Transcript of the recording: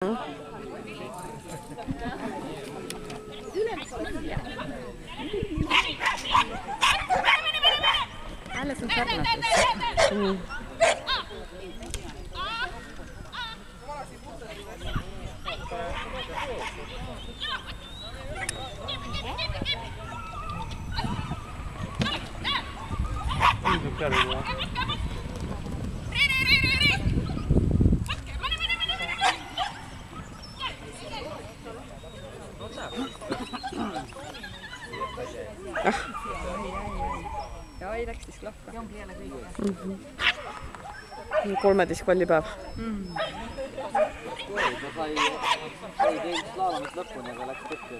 Alles on sarnases. Ja ei läks siis klapka. 13 kollipäev. Ta sai teinud slaalamist lõpuni, aga läks tükki.